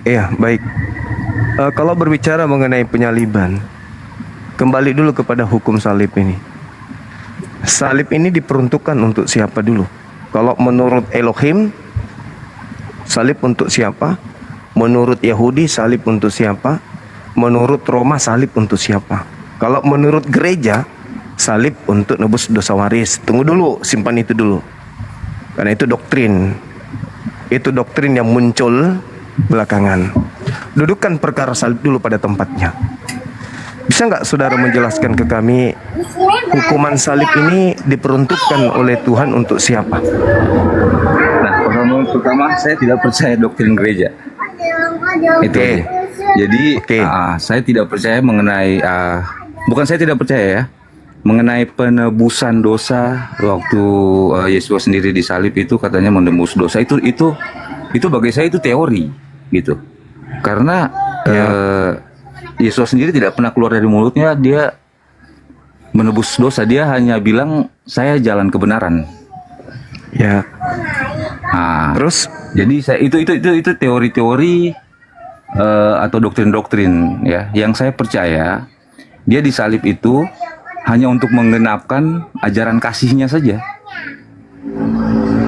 Iya, baik. Kalau berbicara mengenai penyaliban, kembali dulu kepada hukum salib ini. Salib ini diperuntukkan untuk siapa dulu? Kalau menurut Elohim, salib untuk siapa? Menurut Yahudi, salib untuk siapa? Menurut Roma, salib untuk siapa? Kalau menurut gereja, salib untuk nebus dosa waris. Tunggu dulu, simpan itu dulu. Karena itu doktrin. Itu doktrin yang muncul belakangan. Dudukkan perkara salib dulu pada tempatnya. Bisa nggak saudara menjelaskan ke kami hukuman salib ini diperuntukkan oleh Tuhan untuk siapa? Nah, pertama saya tidak percaya doktrin gereja. Itu Oke. aja. Jadi Oke. saya tidak percaya mengenai bukan saya tidak percaya ya, mengenai penebusan dosa waktu Yesus sendiri disalib itu katanya menembus dosa itu bagi saya itu teori gitu. Karena Yesus sendiri tidak pernah keluar dari mulutnya dia menebus dosa, dia hanya bilang saya jalan kebenaran. Ya. Nah, Terus? jadi saya itu teori-teori atau doktrin-doktrin ya yang saya percaya dia disalib itu hanya untuk menggenapkan ajaran kasihnya saja.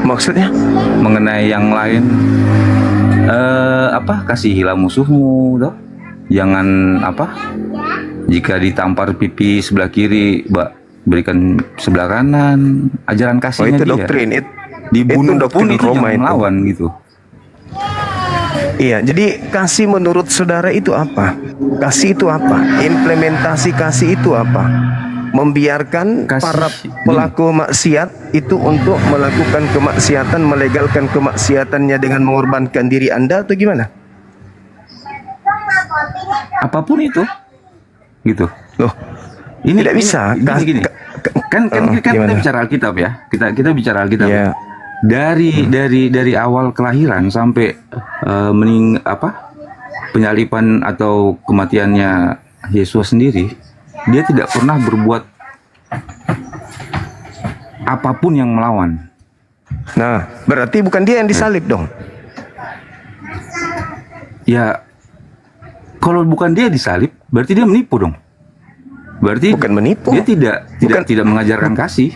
Maksudnya? Mengenai yang lain kasihilah musuhmu toh. Jangan jika ditampar pipi sebelah kiri berikan sebelah kanan, ajaran kasihnya itu dia. doktrin. Dibunuh itu pun doktrin itu Roma jangan itu. melawan gitu. Iya, jadi kasih menurut saudara itu apa? Kasih itu apa? Implementasi kasih itu apa? Membiarkan Kasih, para pelaku maksiat itu untuk melakukan kemaksiatan, melegalkan kemaksiatannya dengan mengorbankan diri Anda atau gimana? Apapun itu gitu. Loh, tidak bisa. Gini. Kan kita gimana? bicara Alkitab ya. Kita bicara Alkitab. Ya. Dari awal kelahiran sampai penyaliban atau kematiannya Yesus sendiri, dia tidak pernah berbuat apapun yang melawan. Nah, berarti bukan dia yang disalib dong. Ya, kalau bukan dia disalib, berarti dia menipu dong. Berarti Bukan menipu. Dia tidak mengajarkan kasih.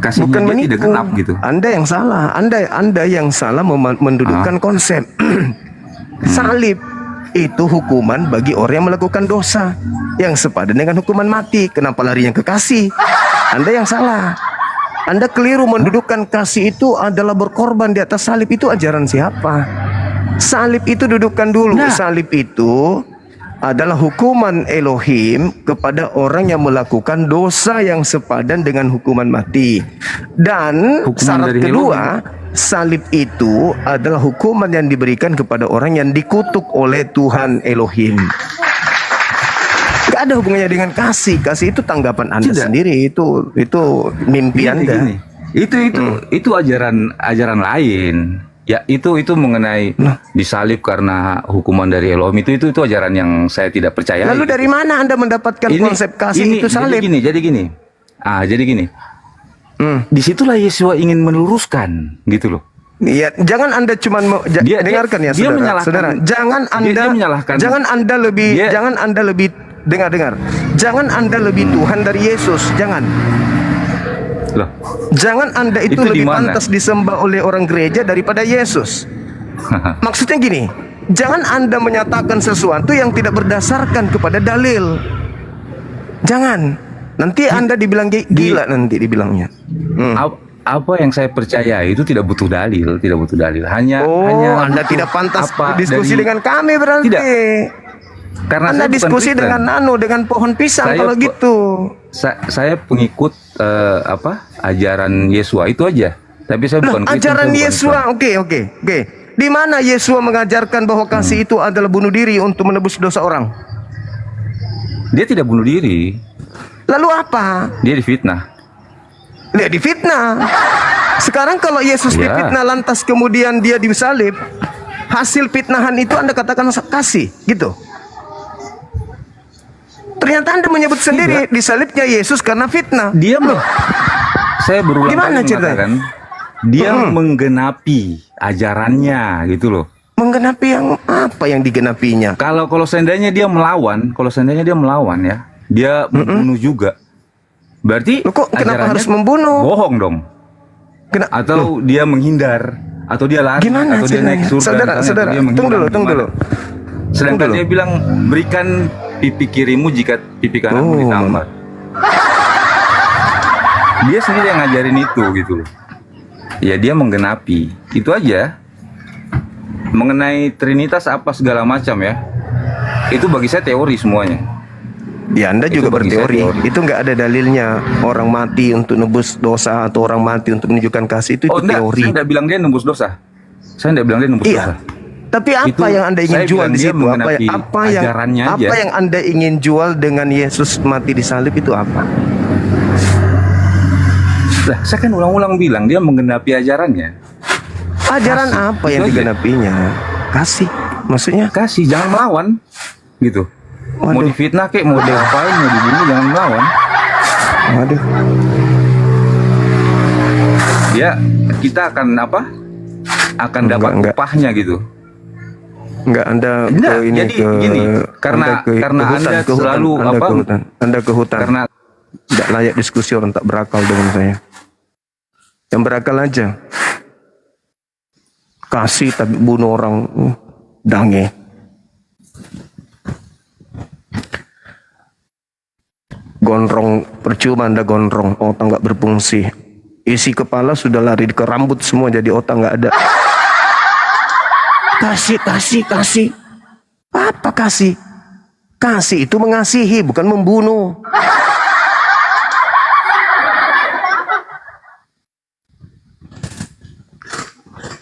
Kasihnya Bukan dia menipu. tidak genap gitu. Anda yang salah. Anda yang salah mendudukkan konsep. Salib itu hukuman bagi orang yang melakukan dosa yang sepadan dengan hukuman mati. Kenapa larinya ke kasih? Anda yang salah. Anda keliru mendudukkan kasih itu adalah berkorban di atas salib. Itu ajaran siapa? Salib itu dudukkan dulu. Nah. Salib itu adalah hukuman Elohim kepada orang yang melakukan dosa yang sepadan dengan hukuman mati. Dan Hukuman syarat dari kedua, salib itu adalah hukuman yang diberikan kepada orang yang dikutuk oleh Tuhan Elohim. Gak ada hubungannya dengan kasih. Kasih itu tanggapan Anda Tidak. sendiri. Itu mimpi Anda. Gini. Itu ajaran lain. Ya itu mengenai disalib karena hukuman dari Elohim itu ajaran yang saya tidak percaya. Lalu dari mana Anda mendapatkan konsep kasih itu salib? Jadi gini. Disitulah Yesua ingin meluruskan gitu loh. Ya, jangan Anda cuma dengarkan ya dia saudara. menyalahkan- Saudara, jangan Anda dia menyalahkan. jangan Anda lebih dengar. Jangan Anda lebih Tuhan dari Yesus, jangan. Loh, Jangan Anda itu Itu lebih di mana? pantas disembah oleh orang gereja daripada Yesus. Maksudnya gini, jangan Anda menyatakan sesuatu yang tidak berdasarkan kepada dalil. Jangan. Nanti Anda dibilang gila nanti dibilangnya. apa yang saya percaya itu tidak butuh dalil. Hanya Anda butuh tidak pantas apa diskusi dari- dengan kami berarti. Tidak. Karena Anda saya bukan diskusi Kristen. dengan pohon pisang Saya kalau pe- gitu. Saya pengikut ajaran Yesua itu aja. Tapi saya bukan Kristen, Ajaran saya bukan Yesua, Islam. oke. Di mana Yesua mengajarkan bahwa kasih itu adalah bunuh diri untuk menebus dosa orang? Dia tidak bunuh diri, Lalu apa? dia difitnah. Dia difitnah. Sekarang kalau Yesus Ya. difitnah lantas kemudian dia disalib, hasil fitnahan itu Anda katakan kasih, gitu. Ternyata Anda menyebut sendiri disalibnya Yesus karena fitnah. Dia saya berulang Gimana kali ceritanya? mengatakan dia menggenapi ajarannya gitu loh. Menggenapi yang apa yang digenapinya? Kalau seandainya dia melawan, ya, dia membunuh juga. Berarti Loh, kok kenapa ajarannya harus membunuh? bohong dong. Atau dia menghindar, atau dia lari, Gimana atau dia naik ceritanya? surga, misalnya, Saudara, atau dia menghilang, tunggu dulu. Sedangkan Tunggu dia bilang berikan pipi kirimu jika pipi kananmu ditambah. Dia sendiri yang ngajarin itu gitu loh. Ya dia menggenapi, itu aja. Mengenai Trinitas apa segala macam ya, itu bagi saya teori semuanya. Ya Anda juga Itu bagi saya berteori. teori. Itu nggak ada dalilnya. Orang mati untuk nebus dosa atau orang mati untuk menunjukkan kasih itu Oh enggak, teori. saya enggak bilang dia nembus dosa. Iya. Tapi apa Itu yang Anda ingin saya jual bilang di dia situ? menggenapi ajarannya aja. Apa yang Anda ingin jual dengan Yesus mati di salib itu apa? Lah, saya kan ulang-ulang bilang dia menggenapi ajarannya. Ajaran Kasih, apa itu yang aja. digenapinya? Kasih. Maksudnya? Kasih, jangan melawan. Gitu. Mau Waduh. difitnah kek, mau diapain, mau dibunuh, jangan melawan. Waduh. Kita akan apa? Akan Enggak, dapat enggak. upahnya gitu. Enggak, Anda Enggak, ke ini jadi ke gini, karena Anda ke Anda hutan, selalu Anda apa? ke hutan. Anda ke hutan. Karena Tidak layak diskusi orang tak berakal dengan saya. Yang berakal aja. Kasih tapi bunuh orang. Dange. Gondrong, percuma Anda gondrong, otak nggak berfungsi. Isi kepala sudah lari ke rambut semua, jadi otak nggak ada. Kasih. Apa kasih? Kasih itu mengasihi, bukan membunuh.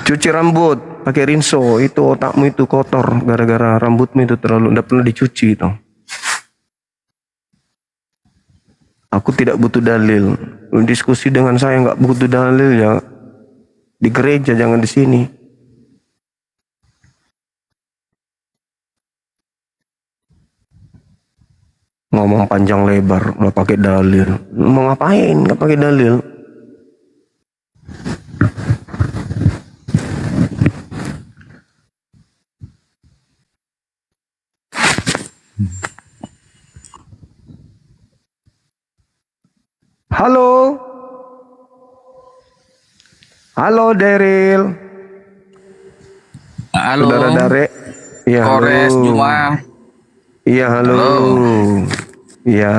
Cuci rambut pakai rinso, itu otakmu itu kotor gara-gara rambutmu itu terlalu tidak pernah dicuci itu. Aku tidak butuh dalil. Diskusi dengan saya nggak butuh dalil ya. Di gereja, jangan di sini. Ngomong panjang lebar nggak pakai dalil. Mau ngapain nggak pakai dalil? Halo. Halo Daryl. Halo, Saudara Dare. Iya, Kores halo. Juma. Iya, halo. Iya.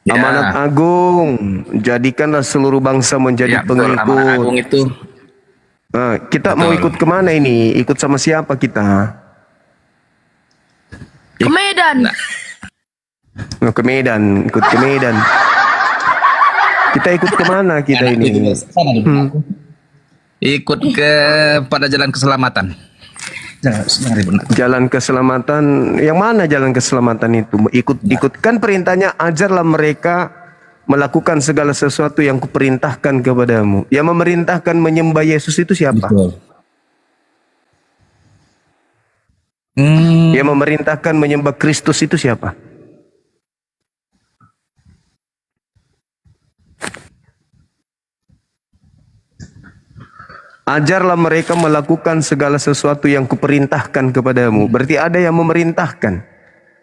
Ya. Amanat agung, jadikanlah seluruh bangsa menjadi Ya, betul. Amanat pengikut. Agung itu. Nah, kita Betul. mau ikut kemana ini? Ikut sama siapa kita? Ke Medan. Ke Medan, ikut ke Medan. Kita ikut kemana kita Anak itu ini? sana di belakang. Ikut ke pada jalan keselamatan. Jangan ribut. Jalan keselamatan, yang mana jalan keselamatan itu? Ikutkan perintahnya, ajarlah mereka melakukan segala sesuatu yang kuperintahkan kepadamu. Yang memerintahkan menyembah Yesus itu siapa? Betul. Yang memerintahkan menyembah Kristus itu siapa? Ajarlah mereka melakukan segala sesuatu yang kuperintahkan kepadamu. Berarti ada yang memerintahkan.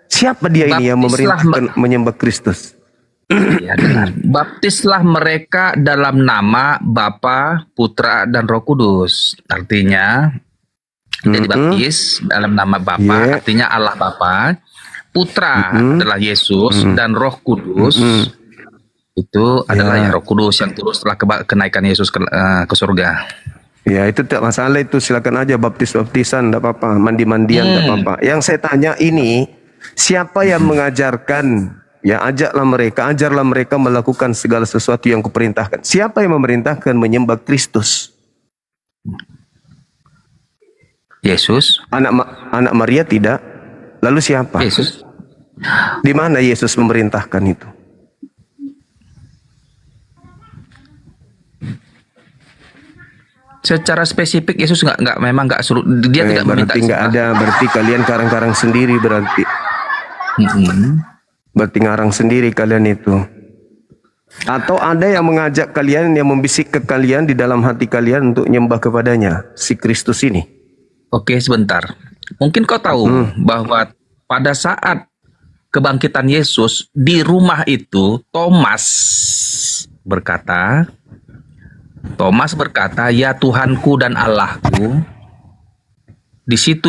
Siapa dia ini yang Baptislah memerintahkan menyembah Kristus? Ya, benar. Baptislah mereka dalam nama Bapa, Putra, dan Roh Kudus. Artinya, jadi baptis dalam nama Bapa, Yeah. artinya Allah Bapa. Putra adalah Yesus, dan Roh Kudus itu adalah yang Roh Kudus yang turun setelah kenaikan Yesus ke surga. Ya itu tidak masalah, itu silakan aja baptisan, tidak apa-apa, mandi-mandian tidak apa-apa. Yang saya tanya ini, siapa yang mengajarkan? Ya ajarlah mereka melakukan segala sesuatu yang kuperintahkan. Siapa yang memerintahkan menyembah Kristus? Yesus, Anak Maria tidak. Lalu siapa? Yesus. Di mana Yesus memerintahkan itu? Secara spesifik Yesus memang nggak suruh, dia tidak meminta. Berarti nggak ada. Berarti kalian karang-karang sendiri berarti. Mm-mm. Berarti ngarang sendiri kalian itu. Atau ada yang mengajak kalian, yang membisik ke kalian di dalam hati kalian untuk nyembah kepadanya, si Kristus ini. Oke, sebentar. Mungkin kau tahu bahwa pada saat kebangkitan Yesus di rumah itu Thomas berkata, "Ya Tuhanku dan Allahku." Di situ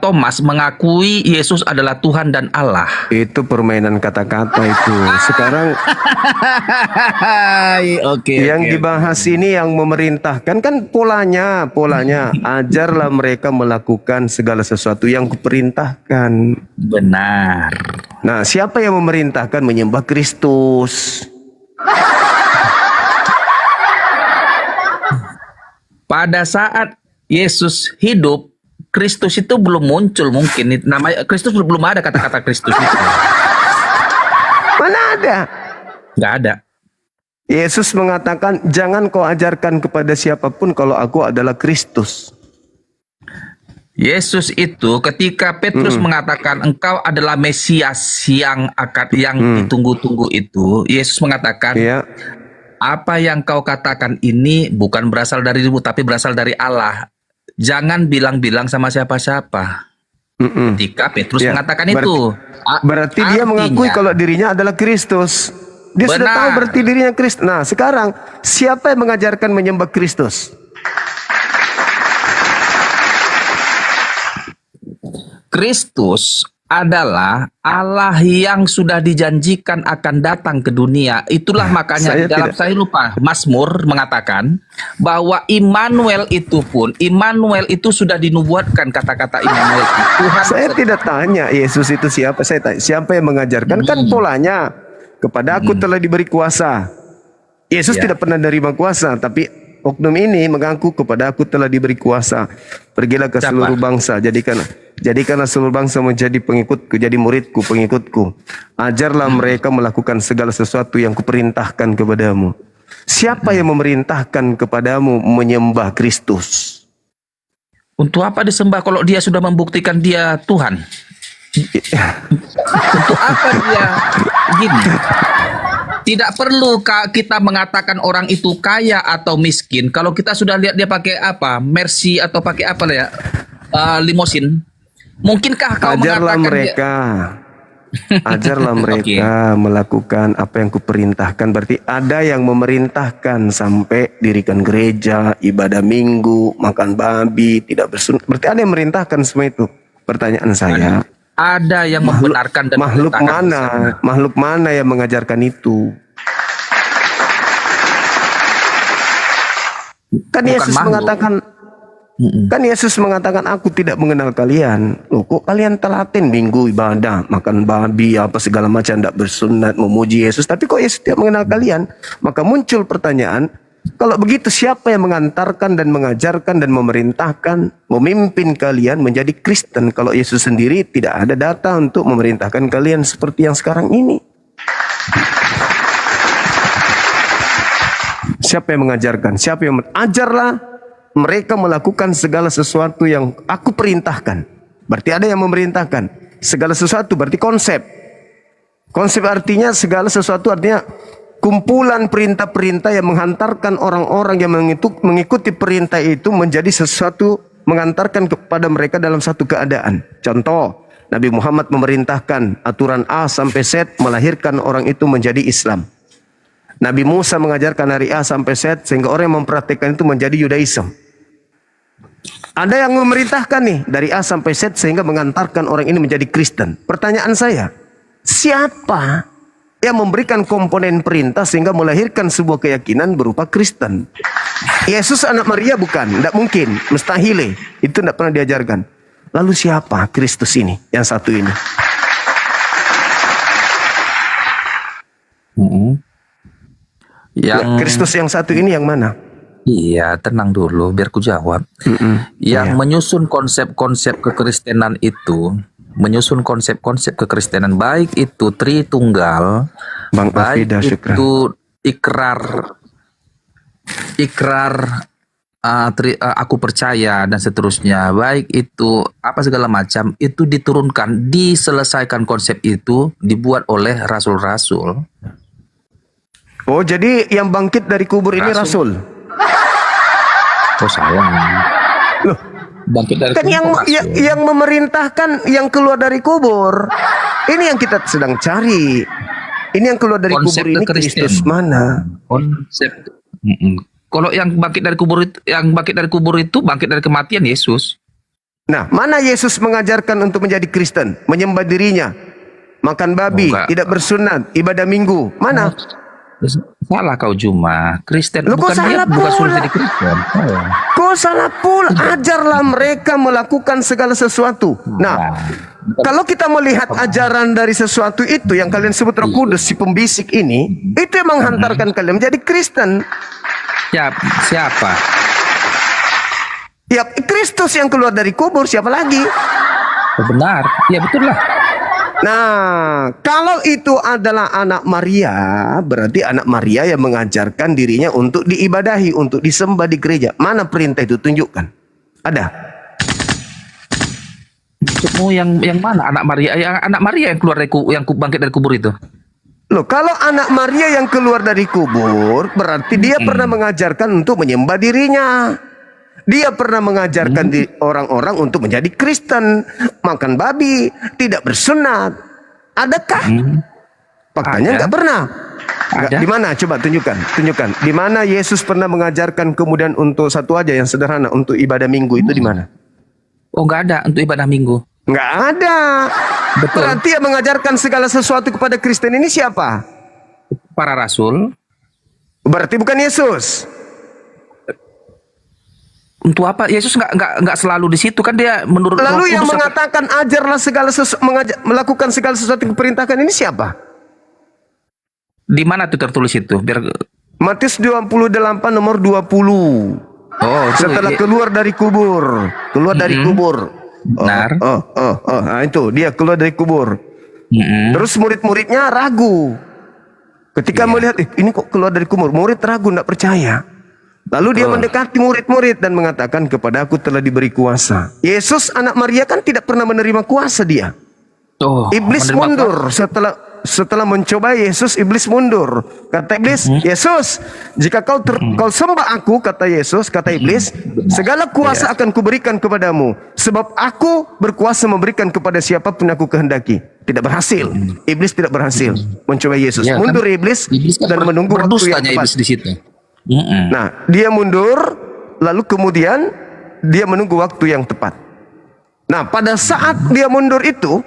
Thomas mengakui Yesus adalah Tuhan dan Allah. Itu permainan kata-kata itu. Sekarang yang dibahas ini yang memerintahkan kan polanya. Ajarlah mereka melakukan segala sesuatu yang kuperintahkan. Benar. Nah, siapa yang memerintahkan menyembah Kristus? Pada saat Yesus hidup, Kristus itu belum muncul mungkin. Namanya Kristus belum ada kata-kata Kristus itu. Mana ada? Nggak ada. Yesus mengatakan, jangan kau ajarkan kepada siapapun kalau aku adalah Kristus. Yesus itu ketika Petrus mengatakan engkau adalah Mesias yang ditunggu-tunggu itu, Yesus mengatakan, Ya. apa yang kau katakan ini bukan berasal dari dirimu tapi berasal dari Allah. Jangan bilang-bilang sama siapa-siapa. Ketika Petrus Ya, mengatakan berarti- itu, Berarti dia mengakui kalau dirinya adalah Kristus. Dia sudah Benar. tahu berarti dirinya Kristus. Nah, sekarang siapa yang mengajarkan menyembah Kristus? Kristus adalah Allah yang sudah dijanjikan akan datang ke dunia. Itulah makanya saya lupa, Mazmur mengatakan bahwa Immanuel itu sudah dinubuatkan, kata-kata Immanuel itu. Tuhan Saya tidak tanya Yesus itu siapa. Saya tanya siapa yang mengajarkan. Kan polanya, kepada aku telah diberi kuasa. Yesus Ya. tidak pernah menerima kuasa, tapi oknum ini mengaku kepada aku telah diberi kuasa. Pergilah ke Siapa? seluruh bangsa, jadikanlah seluruh bangsa menjadi pengikutku, jadi muridku, pengikutku. Ajarlah mereka melakukan segala sesuatu yang kuperintahkan kepadamu. Siapa yang memerintahkan kepadamu menyembah Kristus? Untuk apa disembah kalau dia sudah membuktikan dia Tuhan? Untuk apa dia gini? Tidak perlu kita mengatakan orang itu kaya atau miskin. Kalau kita sudah lihat dia pakai apa, Mercy atau pakai apa ya, limosin. Mungkinkah kau Ajarlah mengatakan mereka, ajarlah mereka melakukan apa yang kuperintahkan. Berarti ada yang memerintahkan sampai dirikan gereja, ibadah minggu, makan babi, tidak bersunat. Berarti ada yang memerintahkan semua itu. Pertanyaan saya, ada yang membenarkan dan makhluk memerintahkan mana, sana? makhluk mana yang mengajarkan itu? Kan Bukan Yesus makhluk. mengatakan, kan Yesus mengatakan aku tidak mengenal kalian. Loh, kok kalian telaten minggu ibadah, makan babi, apa segala macam, tidak bersunat, memuji Yesus. Tapi kok Yesus tidak mengenal kalian? Maka muncul pertanyaan, kalau begitu siapa yang mengantarkan dan mengajarkan dan memerintahkan, memimpin kalian menjadi Kristen? Kalau Yesus sendiri tidak ada data untuk memerintahkan kalian seperti yang sekarang ini. Siapa yang mengajarkan? Siapa yang ajarlah mereka melakukan segala sesuatu yang aku perintahkan. Berarti ada yang memerintahkan. Segala sesuatu berarti konsep. Konsep artinya segala sesuatu, artinya kumpulan perintah-perintah yang menghantarkan orang-orang yang mengikuti perintah itu menjadi sesuatu, mengantarkan kepada mereka dalam satu keadaan. Contoh, Nabi Muhammad memerintahkan aturan A sampai Z melahirkan orang itu menjadi Islam. Nabi Musa mengajarkan dari A sampai Z sehingga orang yang mempraktikkan itu menjadi Yudaism. Ada yang memerintahkan nih dari A sampai Z sehingga mengantarkan orang ini menjadi Kristen. Pertanyaan saya, siapa yang memberikan komponen perintah sehingga melahirkan sebuah keyakinan berupa Kristen? Yesus anak Maria bukan, tidak mungkin, mustahil. Itu tidak pernah diajarkan. Lalu siapa Kristus ini, yang satu ini? Yang Kristus yang satu ini yang mana? Iya, tenang dulu biar ku jawab. Yang menyusun konsep-konsep kekristenan itu, baik itu Tritunggal, Bang baik Afida, syukran. itu ikrar aku percaya dan seterusnya, baik itu apa segala macam, itu diturunkan, diselesaikan konsep itu dibuat oleh rasul-rasul. Oh, jadi yang bangkit dari kubur ini rasul. Oh salah. Loh, Bangkit dari kan kubur, rasul. yang memerintahkan yang keluar dari kubur. Ini yang kita sedang cari. Ini yang keluar dari Konsep kubur ini Kristen. Kristus mana? Konsep. Kalau yang bangkit dari kubur itu, bangkit dari kematian Yesus. Nah, mana Yesus mengajarkan untuk menjadi Kristen, menyembah dirinya, makan babi, Enggak. tidak bersunat, ibadah minggu. Mana? Salah kau Juma. Kristen Loh, kok bukan dia salah bukan suruh pula? jadi Kristen. Oh. Kok salah pula? Ajarlah mereka melakukan segala sesuatu. Nah, kalau kita melihat ajaran dari sesuatu itu yang kalian sebut Roh Kudus, si pembisik ini, itu yang menghantarkan kalian menjadi Kristen. Siapa? Ya, Kristus yang keluar dari kubur, siapa lagi? Oh, benar. Ya betul lah. Nah, kalau itu adalah anak Maria, berarti anak Maria yang mengajarkan dirinya untuk diibadahi, untuk disembah di gereja. Mana perintah itu? Tunjukkan. Ada? Maksudmu yang mana? Anak Maria yang keluar dari yang bangkit dari kubur itu. Loh, kalau anak Maria yang keluar dari kubur, berarti dia pernah mengajarkan untuk menyembah dirinya. Dia pernah mengajarkan orang-orang untuk menjadi Kristen, makan babi, tidak bersunat. Adakah? Faktanya Ada. nggak pernah. Nggak. Ada. Di mana? Coba tunjukkan. Di mana Yesus pernah mengajarkan kemudian untuk satu aja yang sederhana untuk ibadah minggu itu di mana? Oh nggak ada untuk ibadah minggu. Nggak ada. Betul. Berarti yang mengajarkan segala sesuatu kepada Kristen ini siapa? Para rasul. Berarti bukan Yesus. Untuk apa? Yesus nggak selalu di situ kan dia menurut Roh Lalu yang Kudus. mengatakan ajarlah segala melakukan segala sesuatu yang diperintahkan ini siapa? Di mana tuh tertulis itu? Biar Matius 28 nomor 20. oh itu Setelah keluar dari kubur, Benar. Nah, itu dia keluar dari kubur. Terus murid-muridnya ragu. Ketika melihat ini kok keluar dari kubur, murid ragu, tidak percaya. Lalu dia mendekati murid-murid dan mengatakan, kepada aku telah diberi kuasa. Yesus anak Maria kan tidak pernah menerima kuasa dia. Oh, Iblis menerima mundur setelah mencoba Yesus, iblis mundur. Kata iblis, Yesus, jika kau sembah aku, kata iblis, segala kuasa akan kuberikan kepadamu, sebab aku berkuasa memberikan kepada siapapun aku kehendaki. Tidak berhasil. Iblis tidak berhasil mencoba Yesus. Ya, kan? Mundur iblis kan dan menunggu waktu yang berdustanya tepat. iblis di situ. Nah, dia mundur, lalu kemudian dia menunggu waktu yang tepat. Nah, pada saat dia mundur itu,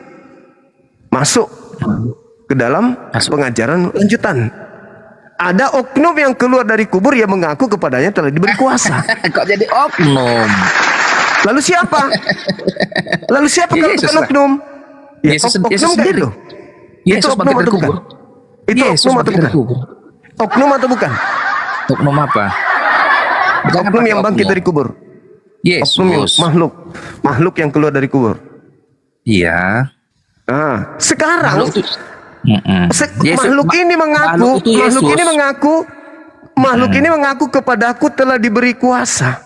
masuk ke dalam pengajaran lanjutan. Ada oknum yang keluar dari kubur yang mengaku kepadanya telah diberi kuasa. Kok jadi oknum? Lalu siapa? Lalu siapa kalau Yesus bukan lah. oknum? Ya, Yesus oknum Yesus nggak sendiri. itu? Yesus oknum bangkit dari atau bukan? kubur. Itu Yesus oknum atau bangkit dari bukan? kubur. Oknum atau bukan? Oknum apa? Jangan Oknum pakai yang bangkit dari kubur. Oknum yang Yesus. makhluk yang keluar dari kubur. Iya. Nah, sekarang Makhluk itu- Yesus- makhluk ini mengaku, makhluk itu Yesus. makhluk ini mengaku kepadaku telah diberi kuasa.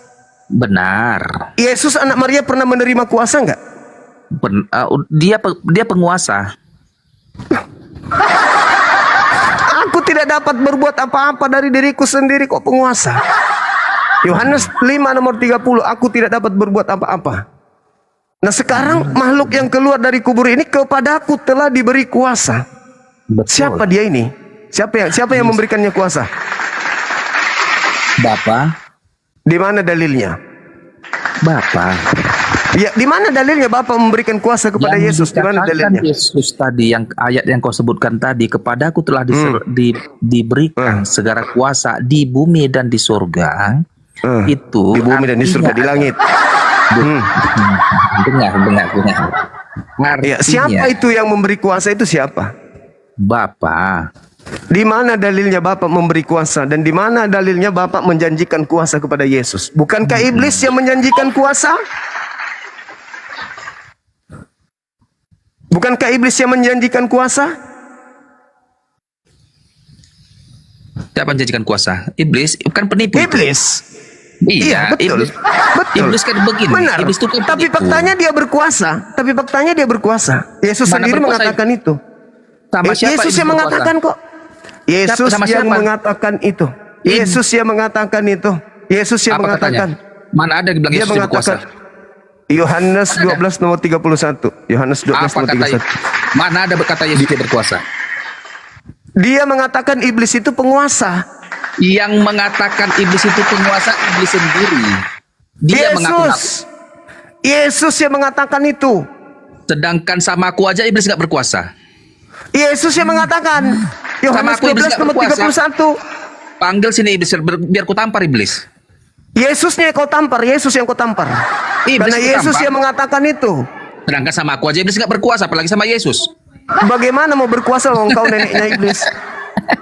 Benar. Yesus anak Maria pernah menerima kuasa enggak? Dia penguasa. Aku tidak dapat berbuat apa-apa dari diriku sendiri, kok penguasa. Yohanes 5 nomor 30, aku tidak dapat berbuat apa-apa. Nah, sekarang makhluk yang keluar dari kubur ini kepadaku telah diberi kuasa. Betul. Siapa dia ini? Siapa yang memberikannya kuasa? Bapa. Di mana dalilnya? Bapa. Ya, di mana dalilnya Bapa memberikan kuasa kepada Yang Yesus? Di mana dikatakan dalilnya? Yesus tadi yang ayat yang kau sebutkan tadi, kepadaku telah diberikan segala kuasa di bumi dan di surga. Itu Di bumi dan di surga, di artinya- langit. Dengar. Ya, Artinya, siapa itu yang memberi kuasa itu siapa? Bapa. Di mana dalilnya Bapak memberi kuasa dan di mana dalilnya Bapak menjanjikan kuasa kepada Yesus? Bukankah iblis yang menjanjikan kuasa? Bukankah iblis yang menjanjikan kuasa? Siapa yang menjanjikan kuasa? Iblis kan penipu. Iblis. Iya, betul. Iblis. Betul. Iblis kan begini. Benar. Iblis itu kan Tapi penipu. faktanya dia berkuasa. Yesus Mana sendiri berkuasa mengatakan itu. Sama siapa Yesus iblis yang berkuasa? mengatakan kok. Yesus Sama yang siapa? mengatakan itu. Yesus yang mengatakan itu. Yesus yang Apa mengatakan. katanya? Mana ada yang bilang Dia Yesus yang berkuasa? mengatakan Yohanes 12 nomor 31. Yohanes 12 Apa nomor kata 31. Mana ada berkata Yesus yang berkuasa? Dia mengatakan iblis itu penguasa. Yang mengatakan iblis itu penguasa iblis sendiri. Dia mengaku. Yesus yang mengatakan itu. Sedangkan sama aku aja iblis nggak berkuasa. Yesus yang mengatakan. Yohanes Sama aku iblis 12 nggak nomor berkuasa. 31. Panggil sini iblis biar ku tampar iblis. Yesusnya yang kau tampar, Yesus yang kau tampar. Iblis Karena ku Yesus tampar. yang mengatakan itu. Sedangkan sama aku aja iblis nggak berkuasa, apalagi sama Yesus. Bagaimana mau berkuasa kalau engkau neneknya iblis?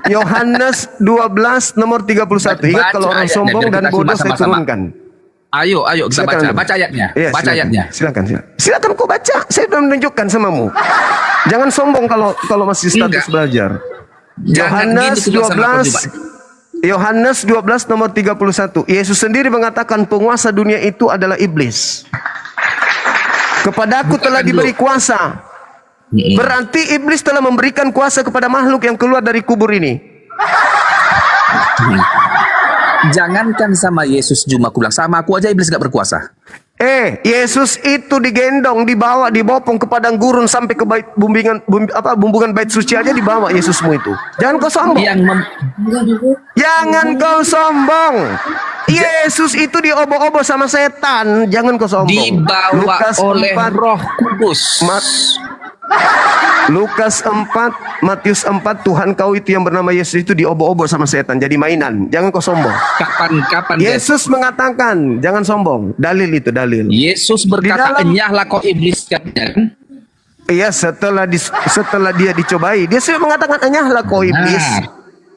Yohanes 12 nomor 31. Ingat Baca kalau orang ayatnya, sombong biar dan kita bodoh simak saya sama-sama. turunkan. Ayo kita Silakan. baca ayatnya. Iya, Baca silakan. ayatnya. Silakan. Silakan kau baca. Saya sudah menunjukkan samamu. Jangan sombong kalau masih status Enggak. belajar. Jangan Yohanes gini tuh sama aku 12 juga. Yohanes 12 nomor 31. Yesus sendiri mengatakan penguasa dunia itu adalah iblis. Kepadaku telah dulu. diberi kuasa. Berarti iblis telah memberikan kuasa kepada makhluk yang keluar dari kubur ini. Jangankan sama Yesus cuma aku bilang, sama aku aja iblis gak berkuasa. Yesus itu digendong, dibawa, dibopong ke padang gurun sampai ke bait bumbungan bait suci aja dibawa Yesusmu itu. Jangan kau sombong. Jangan kau sombong. Yesus itu diobo-obo sama setan. Jangan kau sombong. Dibawa Lukas oleh 4, Roh Kudus. Lukas 4, Matius 4, Tuhan kau itu yang bernama Yesus itu diobo-obo sama setan. Jadi mainan. Jangan kau sombong. Kapan guys? Yesus mengatakan, jangan sombong. Dalil itu, dalil. Yesus Di berkata, dalam- enyahlah kau iblis katanya kan? Iya, setelah dia dicobai, dia sudah mengatakan, enyahlah kau iblis.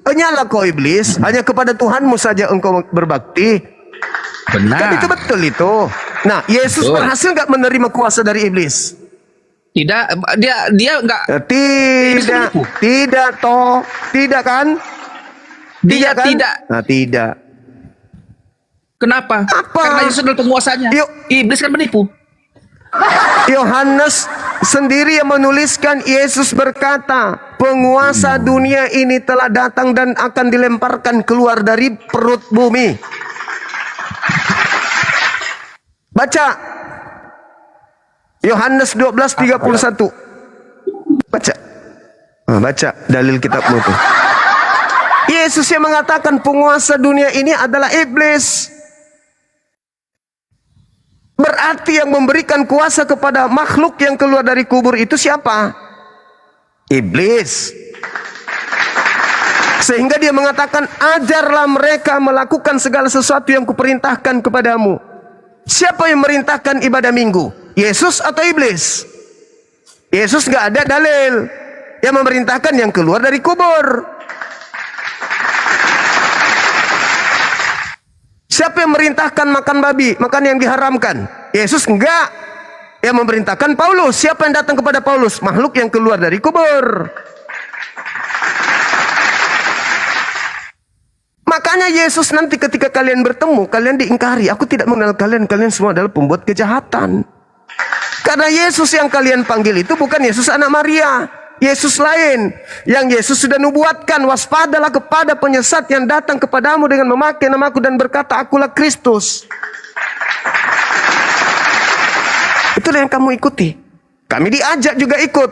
Enyahlah kau iblis, hanya kepada Tuhanmu saja engkau berbakti. Benar. Kan itu betul itu. Nah, Yesus Betul. berhasil nggak menerima kuasa dari iblis? Tidak, dia enggak. Tidak, menipu. tidak toh, tidak kan? Dia kan? tidak. Nah, tidak. Kenapa? Apa? Karena Yesus adalah penguasanya. Yuk. Iblis kan menipu. Yohanes sendiri yang menuliskan, Yesus berkata, penguasa dunia ini telah datang dan akan dilemparkan keluar dari perut bumi. Baca Yohanes 12:31. Baca. Baca dalil kitabmu itu. Yesus yang mengatakan penguasa dunia ini adalah iblis. Berarti yang memberikan kuasa kepada makhluk yang keluar dari kubur itu siapa? Iblis. Sehingga dia mengatakan, ajarlah mereka melakukan segala sesuatu yang kuperintahkan kepadamu. Siapa yang merintahkan ibadah minggu? Yesus atau iblis? Yesus nggak ada dalil. Yang memerintahkan yang keluar dari kubur. Siapa yang memerintahkan makan babi, makan yang diharamkan? Yesus enggak. Yang memerintahkan Paulus. Siapa yang datang kepada Paulus? Makhluk yang keluar dari kubur. Makanya Yesus nanti ketika kalian bertemu, kalian diingkari. Aku tidak mengenal kalian, kalian semua adalah pembuat kejahatan. Karena Yesus yang kalian panggil itu bukan Yesus anak Maria. Yesus lain. Yang Yesus sudah nubuatkan, waspadalah kepada penyesat yang datang kepadamu dengan memakai namaku dan berkata, akulah Kristus. Itulah yang kamu ikuti. Kami diajak juga ikut.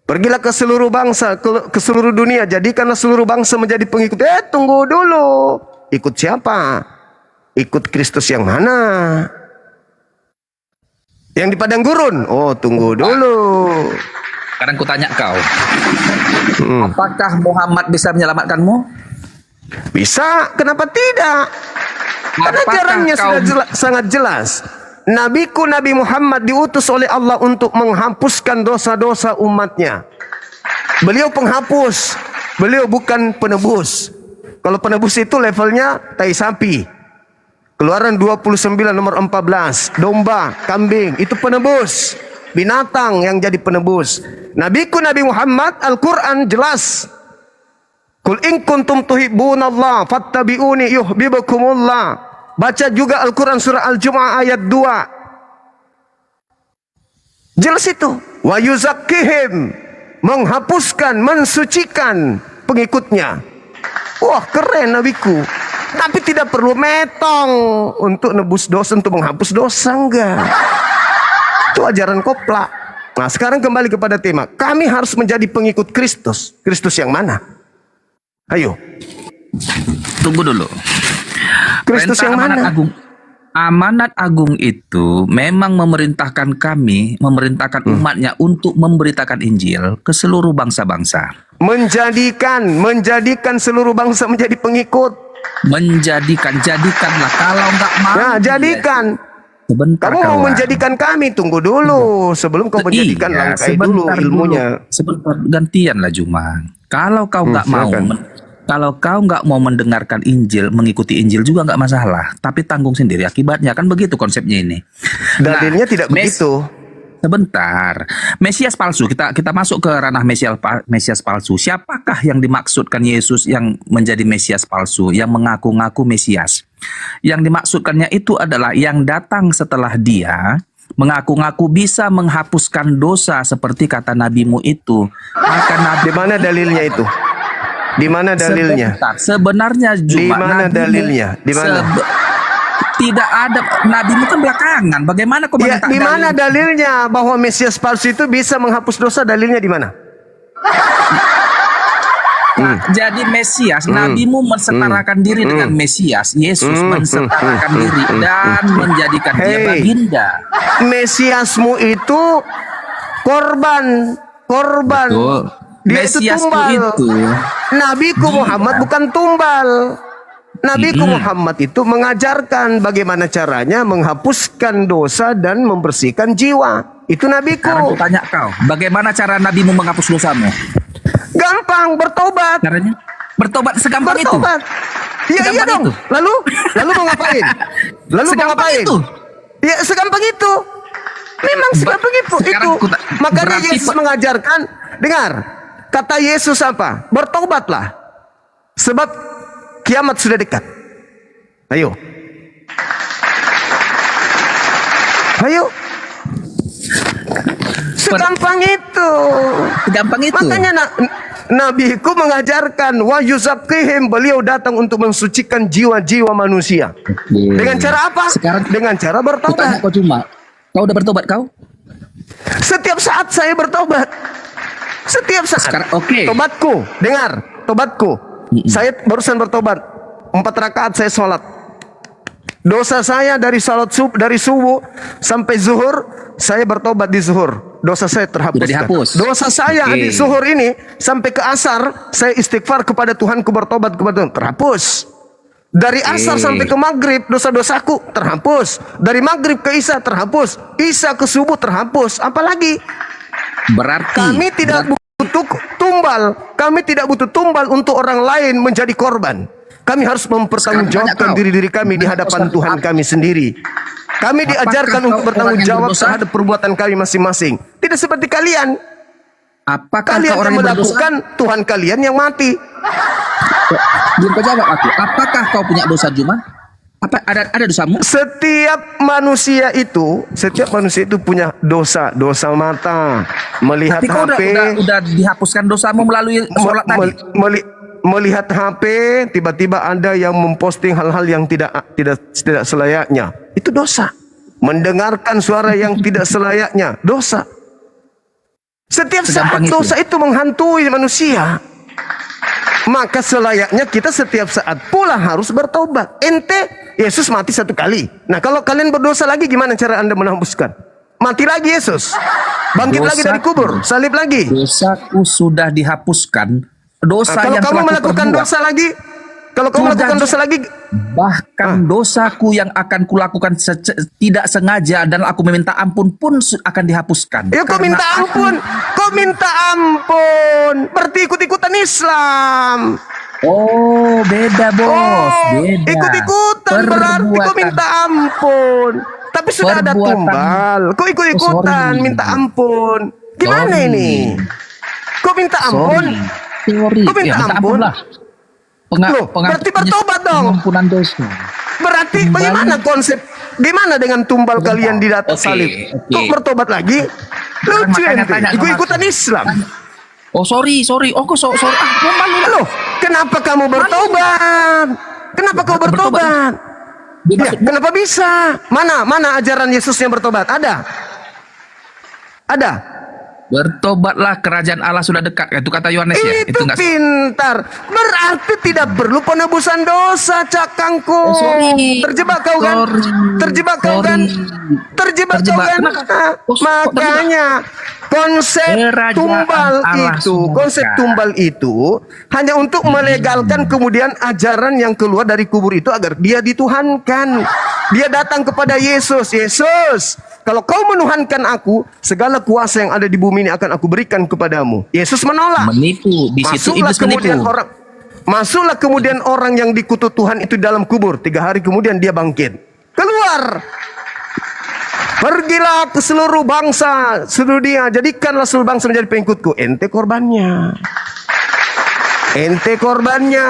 Pergilah ke seluruh bangsa, ke seluruh dunia. Jadikanlah seluruh bangsa menjadi pengikut. Tunggu dulu. Ikut siapa? Ikut Kristus yang mana? Yang di padang gurun? Oh, tunggu dulu. Sekarang ku tanya kau. Apakah Muhammad bisa menyelamatkanmu? Bisa, kenapa tidak? Karena Apakah caranya kau- sudah sangat jelas. Nabiku Nabi Muhammad diutus oleh Allah untuk menghapuskan dosa-dosa umatnya. Beliau penghapus. Beliau bukan penebus. Kalau penebus itu levelnya tai sapi. Keluaran 29 nomor 14. Domba, kambing, itu penebus. Binatang yang jadi penebus. Nabiku Nabi Muhammad, Al-Quran jelas. Kul in kuntum tuhibbunallah fattabi'uni yuhibbukumullah. Baca juga Al-Quran surah Al-Jumu'ah ayat 2. Jelas itu. Wa yuzakkihim, menghapuskan, mensucikan pengikutnya. Wah, keren nabiku. Tapi tidak perlu metong untuk nebus dosa, untuk menghapus dosa, enggak. Itu ajaran koplak. Nah, sekarang kembali kepada tema. Kami harus menjadi pengikut Kristus. Kristus yang mana? Ayo. Tunggu dulu. Kristus Perintah yang amanat mana? agung. Amanat agung itu memang memerintahkan kami, memerintahkan umatnya untuk memberitakan Injil ke seluruh bangsa-bangsa. Menjadikan seluruh bangsa menjadi pengikut. Jadikanlah. Kalau nggak mau, Nah, jadikan. sebentar Kamu mau kawan. menjadikan kami, tunggu dulu. Sebelum kau menjadikan, Iya, langkai dulu sebentar ilmunya. Sebentar, gantian lah Juma. Kalau kau nggak mau, silakan. kalau kau nggak mau mendengarkan Injil, mengikuti Injil juga nggak masalah. Tapi tanggung sendiri akibatnya, kan begitu konsepnya ini. Dalilnya tidak begitu. Sebentar, Mesias palsu. Kita masuk ke ranah Mesias palsu. Siapakah yang dimaksudkan Yesus yang menjadi Mesias palsu, yang mengaku-ngaku Mesias? Yang dimaksudkannya itu adalah yang datang setelah dia mengaku-ngaku bisa menghapuskan dosa seperti kata nabimu itu. Maka nabi Di mana dalilnya itu? Di mana dalilnya? Sebenarnya Di Juma, mana nabimu- dalilnya? Di mana? tidak ada, nabimu kan belakangan. Bagaimana kau Ya, minta di mana dalil? dalilnya bahwa Mesias palsu itu bisa menghapus dosa? Dalilnya di mana? Jadi Mesias, nabimu mensetarakan diri dengan Mesias. Yesus mensetarakan diri dan menjadikan dia Hey. baginda. Mesiasmu itu korban. Betul. Dia itu Mesiasku tumbal. itu Nabiku Muhammad bukan tumbal. Nabiku Muhammad itu mengajarkan bagaimana caranya menghapuskan dosa dan membersihkan jiwa. Itu Sekarang nabiku. aku tanya kau, bagaimana cara nabimu menghapus dosamu? Gampang, bertobat. Caranya? Bertobat segampang itu. Bertobat. Ya iya Segampang dong. itu. Lalu mau ngapain? Lalu mau Segampang ngapain? itu. Ya segampang itu. Memang segampang itu. Sekarang Makanya berarti Yesus mengajarkan. Dengar, kata Yesus apa? Bertobatlah. Sebab kiamat sudah dekat. Ayo. Ayo. Segampang itu. Segampang itu. Makanya nabiku mengajarkan wa yuzakkihim, beliau datang untuk mensucikan jiwa-jiwa manusia. Dengan cara apa? Sekarang Dengan cara aku tanya bertobat. kau Juma, kau udah bertobat kau? Setiap saat saya bertobat. Setiap saat. Sekarang, oke. Tobatku, dengar, tobatku. Saya barusan bertobat. 4 rakaat saya sholat. Dosa saya dari dari subuh sampai zuhur, saya bertobat di zuhur. Dosa saya terhapuskan. Sudah dihapus. Dosa saya Oke. di zuhur ini sampai ke asar, saya istighfar kepada Tuhanku, bertobat kepada Tuhan, terhapus. Dari asar sampai ke maghrib, dosa-dosaku terhapus. Dari maghrib ke isya terhapus. Isya ke subuh terhapus. Apalagi Berarti kami tidak butuh tumbal. Kami tidak butuh tumbal untuk orang lain menjadi korban. Kami harus mempertanggungjawabkan Sekarang tanya kau. diri kami di hadapan Ustaz, Tuhan kami sendiri. Kami diajarkan kau untuk bertanggung orang yang jawab berdosa? terhadap perbuatan kami masing-masing. Tidak seperti kalian. apakah Kalian kau orang yang yang berdosa? melakukan, Tuhan kalian yang mati. Belum kau jawab aku. Apakah kau punya dosa Juma? Apa ada dosamu? Setiap manusia itu punya dosa. Dosa mata, melihat Tapi kau HP, udah dihapuskan dosamu melalui sholat tadi. melihat HP, tiba-tiba ada yang memposting hal-hal yang tidak selayaknya. Itu dosa. Mendengarkan suara yang tidak selayaknya, dosa. Setiap saat Segampang itu. dosa itu menghantui manusia. Maka selayaknya kita setiap saat pula harus bertobat. Yesus mati 1 kali. Nah, kalau kalian berdosa lagi, gimana cara Anda menghapuskan? Mati lagi Yesus. Bangkit lagi dari kubur, salib lagi. Dosaku sudah dihapuskan. Dosa Nah, kalau yang kamu telah melakukan kuperbuat. dosa lagi, kalau kamu Sudah, melakukan dosa lagi, Bahkan dosaku yang akan kulakukan tidak sengaja dan aku meminta ampun pun akan dihapuskan. ya kau Karena minta ampun, kau minta ampun, berarti ikut-ikutan Islam. Oh, beda bos, beda. Ikut-ikutan berarti kau minta ampun. Tapi sudah ada Perbuatan. tumbal, kau ikut-ikutan sorry. minta ampun. Gimana Sorry. ini? Kau minta ampun? Teori. Kau minta minta ampun? lah. Loh, berarti bertobat dong. Pengampunan dosa. Berarti bagaimana konsep? Gimana dengan tumbal kalian di atas Oke, salib? oke. Kok bertobat lagi? Lucu Makanya ente. tanya sama Ikut-ikutan aku. Islam. Oh sorry. Oh kok sorry. Gua malu lah. Loh, kenapa kamu bertobat? Kenapa kau bertobat? Ya, kenapa bisa? Mana ajaran Yesus yang bertobat? Ada? Bertobatlah, kerajaan Allah sudah dekat. Itu kata Yohanes ya. Itu nggak- pintar. Berarti tidak perlu penebusan dosa, Cak Kangkung. Oh, sorry. Terjebak kau kan? Sorry. Terjebak kau kan? Terjebak kau Terjebak. kan? Kenapa? Oh, kok Makanya konsep Kerajaan tumbal Allah itu, sudah konsep dekat. tumbal itu hanya untuk melegalkan kemudian ajaran yang keluar dari kubur itu agar dia dituhankan. Dia datang kepada Yesus. Yesus, kalau kau menuhankan aku, segala kuasa yang ada di bumi ini akan aku berikan kepadamu. Yesus menolak. Menipu. Di situ iblis menipu. Masuklah kemudian orang yang dikutuk Tuhan itu dalam kubur. 3 hari kemudian dia bangkit. Keluar. Pergilah ke seluruh bangsa, seluruh dunia. Jadikanlah seluruh bangsa menjadi pengikutku. Ente korbannya. Ente korbannya.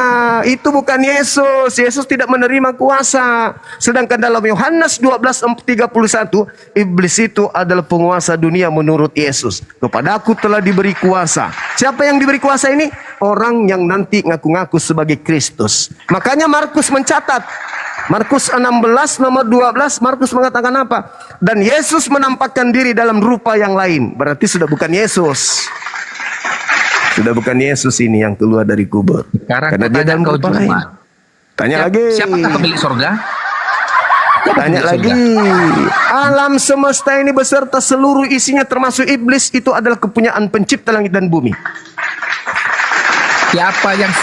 Itu bukan Yesus. Yesus tidak menerima kuasa. Sedangkan dalam Yohanes 12:31, iblis itu adalah penguasa dunia menurut Yesus. Kepadaku telah diberi kuasa. Siapa yang diberi kuasa ini? Orang yang nanti ngaku-ngaku sebagai Kristus. Makanya Markus mencatat. Markus 16 nomor 12, Markus mengatakan apa? Dan Yesus menampakkan diri dalam rupa yang lain. Berarti sudah bukan Yesus. Sudah bukan Yesus ini yang keluar dari kubur. Sekarang Karena aku dia tanya dalam kau rupa lain. cuma. Tanya lagi. Siapakah pemilik sorga? Tanya lagi. Alam semesta ini beserta seluruh isinya termasuk iblis itu adalah kepunyaan pencipta langit dan bumi.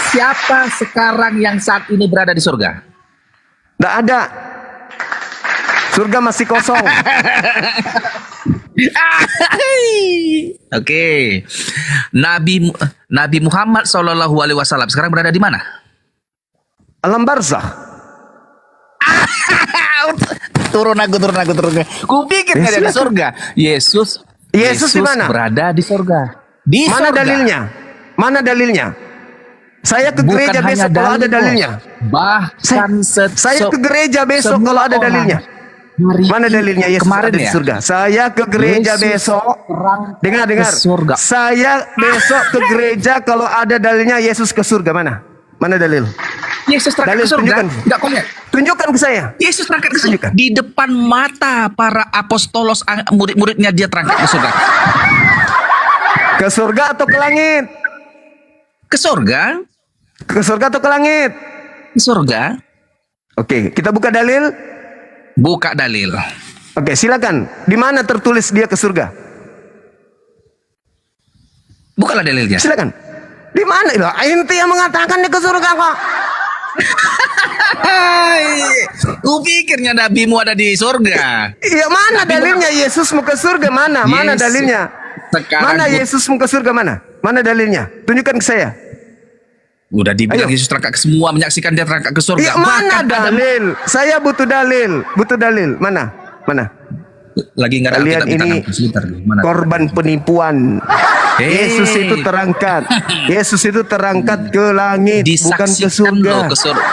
Siapa sekarang yang saat ini berada di surga? Tidak ada. Surga masih kosong. Oke. Nabi Muhammad SAW sekarang berada di mana? Alam barzah. Turun aku. Kupikir nggak ada di surga. Yesus di mana? Berada di surga. Di Mana surga. dalilnya? Mana dalilnya? Saya ke gereja Bukan besok hanya kalau ada dalil, dalilnya. Bahkan Saya ke gereja besok kalau ada dalilnya. Mana dalilnya Yesus kemarin ada di ya? surga? Saya ke gereja Yesus besok. Dengar. ke surga. Saya besok ke gereja kalau ada dalilnya Yesus ke surga. Mana dalil? Yesus terangkat Dalil ke surga. tunjukkan. Enggak kau lihat. Tunjukkan ke saya. Yesus terangkat ke surga. Tunjukkan. Di depan mata para apostolos, murid-muridnya dia terangkat ke surga. Ke surga atau ke langit? Ke surga? Ke surga atau ke langit? Ke surga? Oke, kita buka dalil. Buka dalil. Oke, silakan. Di mana tertulis dia ke surga? Bukalah dalilnya. Silakan. Di mana? Loh, ente yang mengatakan dia ke surga kok. Kupikirnya nabimu ada di surga. Iya, mana dalilnya Yesus mau ke surga? Mana Yesus. dalilnya? Sekarang Mana Yesus mau ke surga mana? Mana dalilnya? Tunjukkan ke saya. udah dibilang Ayo. Yesus terangkat ke semua, menyaksikan dia terangkat ke surga. Iya, mana Bahkan ada- dalil? Saya butuh dalil. Mana? lagi nggak ada Kalian Alkitab di ini tanganku. Sebentar nih, mana? korban penipuan. Yesus itu terangkat. Yesus itu terangkat ke langit, bukan ke Disaksikan loh surga. ke surga.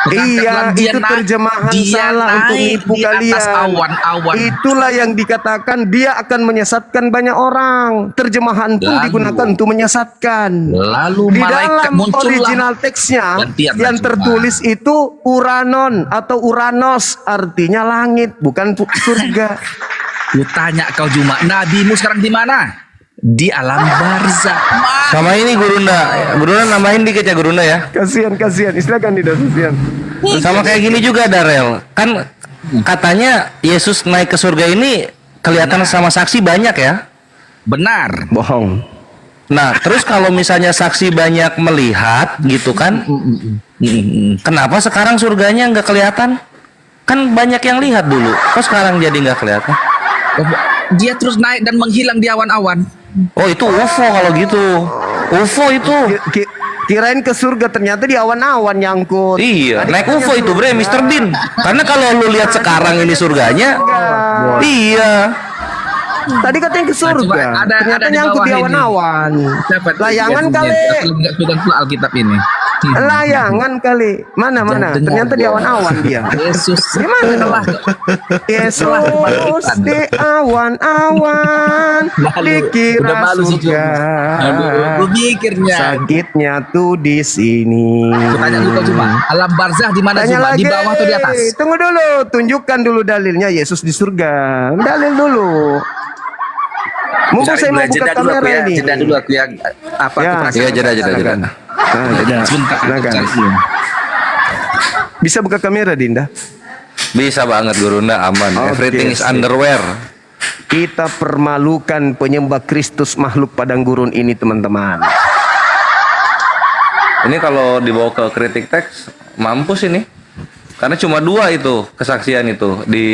Iya, itu terjemahan salah untuk menipu di atas kalian. awan-awan. Itulah yang dikatakan dia akan menyesatkan banyak orang. Terjemahan pun Lalu- digunakan untuk menyesatkan. Lalu Di malaikat dalam muncullah. original teksnya Gantian yang terjemahan. tertulis itu Uranon atau Uranos, artinya langit, bukan surga. Ku tanya kau Juma, nabimu sekarang di mana? Di alam barzah. Sama ini Gurunda namain dikit ya Gurunda ya. Kasihan. Silakan tidak kasihan. Sama kayak gini juga Darel. Kan katanya Yesus naik ke surga ini kelihatan sama saksi banyak ya. Benar. Bohong. Nah, terus kalau misalnya saksi banyak melihat gitu kan, kenapa sekarang surganya nggak kelihatan? Kan banyak yang lihat dulu. Kok sekarang jadi nggak kelihatan? Dia terus naik dan menghilang di awan-awan. Oh, itu UFO kalau gitu. UFO itu. Kirain ke surga, ternyata di awan-awan nyangkut. Iya, naik UFO itu bre, Mr. Bean. Karena kalau lu lihat sekarang ini surganya, iya. Tadi katanya ke surga, coba ada ternyata di nyangkut bawah di ini. awan. Siapa tuh? Layangan Aku kali. nggak pegang pula Alkitab ini. Layangan kali. Mana? Jangan dengar Ternyata di gua. awan-awan dia. Yesus Gimana telah Yesus kebangkitan. di awan-awan Malu. Udah dikira malu sih, Jum. surga. Aduh, lu mikirnya. Sakitnya tuh di sini. Aku tanya dulu cuma, alam barzah di mana Tanya cuma? lagi. Di bawah atau di atas? Tunggu dulu, tunjukkan dulu dalilnya Yesus di surga. Dalil dulu. Mumpung saya mau buka Jeda dulu aku kamera ya, ini. jeda dulu aku yang apa Ya, aku perasaan. Iya, jeda. Silakan. Nah, jeda. Sebentar, aku Silakan. cari dulu. Bisa buka kamera, Dinda? Bisa banget Gurunda, aman. Oke, Everything is sip. underwear. Kita permalukan penyembah Kristus makhluk padang gurun ini, teman-teman. Ini kalau dibawa ke kritik teks mampus ini. Karena cuma 2 itu kesaksian itu di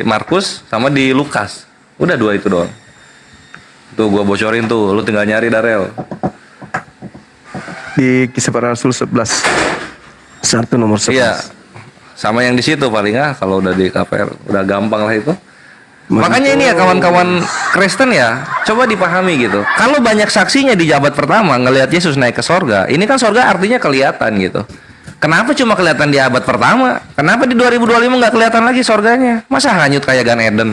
Markus sama di Lukas. Udah 2 itu doang. Tuh gua bocorin tuh, lu tinggal nyari Darel. Di Kisah Para Rasul 11. 1 nomor 11. Iya. Sama yang di situ paling kalau udah di KPR udah gampang lah itu. Makanya ini ya kawan-kawan Kristen ya, coba dipahami gitu. Kalau banyak saksinya di jabat pertama ngelihat Yesus naik ke sorga, ini kan sorga artinya kelihatan gitu. Kenapa cuma kelihatan di abad pertama? Kenapa di 2025 nggak kelihatan lagi sorganya? Masa hanyut kayak Gan Eden?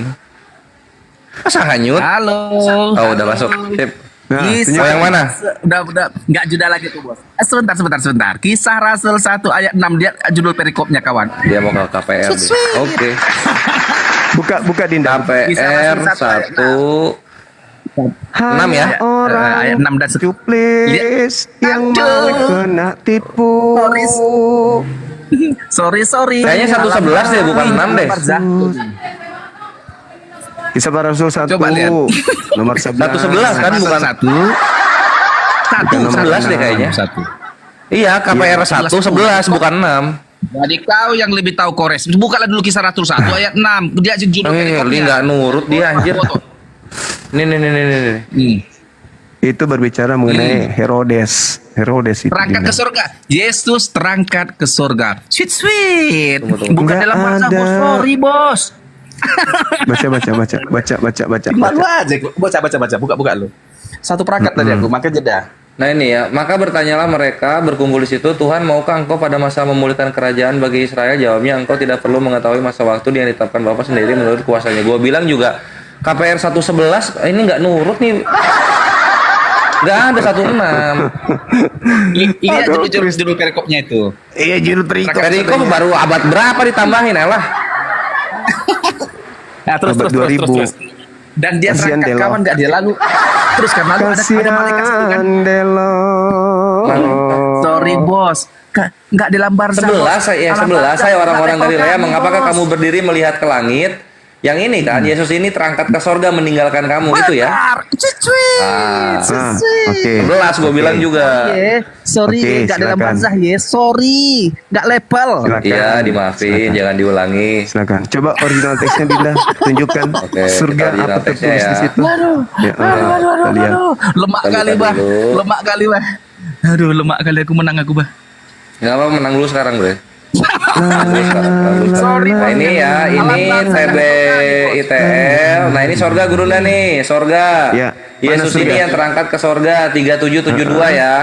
Masa hanyut? Halo. Oh udah masuk. Sip. Nah, Kisah Oh, yang mana? Udah nggak jeda lagi tuh, Bos. Sebentar. Kisah Rasul 1 ayat 6 dia judul perikopnya, kawan. Dia mau ke KPR. dia. Oke. Buka Dinda. KPR 1 6 ya. Orang ayat 6 dan 1. cuplis yang mau Aduh. kena tipu. Sorry. Kayaknya 1:11 deh, bukan 6 deh. Kisah Para Rasul 1 Coba lihat. nomor 11. 1:11 kan bukan 1:11 deh kayaknya. 1. Iya, KPR 1:11 bukan 6. Jadi kau yang lebih tahu Kores. Bukalah dulu Kisah Rasul 1 ayat 6. Dia judul Li nggak nurut dia anjir. Foto. Nih. Hmm. Itu berbicara mengenai Herodes. Herodes itu. Terangkat Dinda. ke surga. Yesus terangkat ke surga. Sweet. Tunggu. Bukan Nggak dalam bahasa ada. bos. Sorry, Bos. Baca. Malu aja. Baca. Buka lu. Satu perangkat tadi aku, maka jeda. Nah ini ya, maka bertanyalah mereka berkumpul di situ, Tuhan maukah engkau pada masa memulihkan kerajaan bagi Israel? Jawabnya, engkau tidak perlu mengetahui masa waktu yang ditetapkan Bapa sendiri menurut kuasanya. Gua bilang juga KPR 1:11 ini nggak nurut nih. Nggak ada 1:6. Ini aja Aduh, judul perikopnya itu. Iya, judul perikop. Tadi kok baru abad berapa ditambahin elah? Nah, terus. Abad 2000. Dan dia Kasihan terangkat Delo. kawan nggak dia lalu. Terus kan lalu ada malaikat situ kan. Kasihan Delo. Sorry, Bos. Nggak dalam barzah. 11 saya orang-orang Galilea, mengapakah kamu berdiri melihat ke langit? Yang ini kan, Yesus ini terangkat ke sorga meninggalkan kamu, itu ya. Ah, Oke. 11 gue bilang juga. Sorry, Oke, nggak dalam silakan. barzah ya. Sorry, nggak level. Silakan. Iya, dimaafin, jangan diulangi. Silakan. Coba original teksnya Dinda tunjukkan. Oke, Surga kita original apa teksnya tertulis ya. di situ? Ya, kita lihat. Lemak Kita kali, buka Bah. dulu. Lemak kali, Bah. Aduh, lemak kali aku menang aku, Bah. Nggak apa menang dulu sekarang, Bre. Sorry, Nah ini ya, ini TB ITL. Nah ini sorga Gurunda nih, sorga. Ya, Yesus mana ini surga? yang terangkat ke sorga 3772 ya.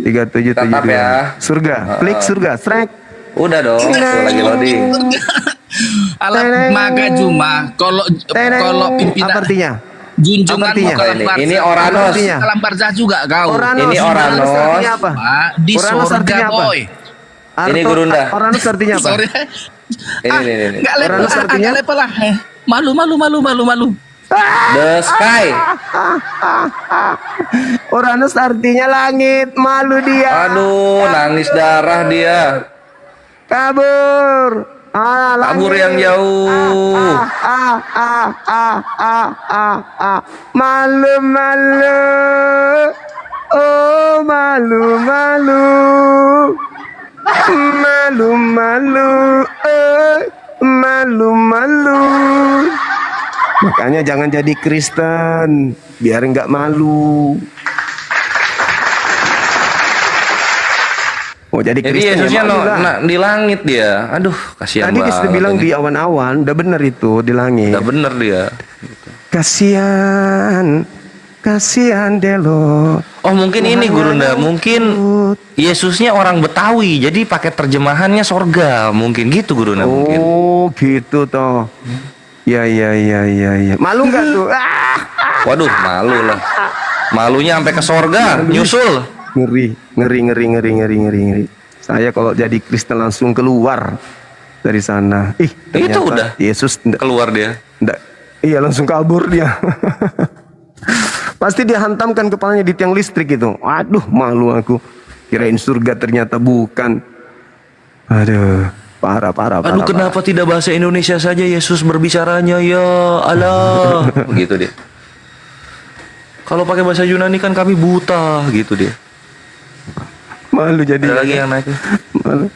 3772. Tetap ya. Surga. Klik surga. Strike. Udah dong, tuh lagi loading. Alat maga Juma kalau pimpinan Apa artinya? junjungan Apa artinya? kalam barzah. Ini Oranos. artinya? Kalam barzah juga kau. Ini Oranos. artinya apa? Ah, di Oranos surga, artinya apa? boy. Ini Gurunda. Oranos artinya apa? Sorry. Ini. Enggak level, Oranos artinya? enggak level lah. Malu. The sky. Uranus artinya langit. Malu dia. Aduh, nangis darah dia. Kabur. Kabur yang jauh. Malu. Oh, malu. Malu. Makanya jangan jadi Kristen, biar nggak malu. Mau jadi Jadi Kristen Yesusnya ya malu lah. di langit dia. Aduh, kasihan Tadi banget. kita bilang ini. di awan-awan, udah bener itu di langit. Udah bener dia. Kasihan kasihan delo. Oh mungkin ini Gurunda, mungkin Yesusnya orang Betawi, jadi pakai terjemahannya sorga, mungkin gitu Gurunda mungkin. Oh gitu toh. Ya. Malu nggak tuh? Waduh, malu lah. Malunya sampai ke sorga, nyusul. Ngeri. Saya kalau jadi Kristen langsung keluar dari sana. Ternyata Itu udah. Yesus Keluar dia. iya langsung kabur dia. Pasti dia hantamkan kepalanya di tiang listrik itu. Aduh, malu aku. Kirain surga ternyata bukan. Aduh, parah. Aduh, kenapa tidak bahasa Indonesia saja Yesus berbicaranya ya Allah. Gitu dia. Kalau pakai bahasa Yunani kan kami buta gitu dia. Malu jadi. Ada lagi yang naik. Malu.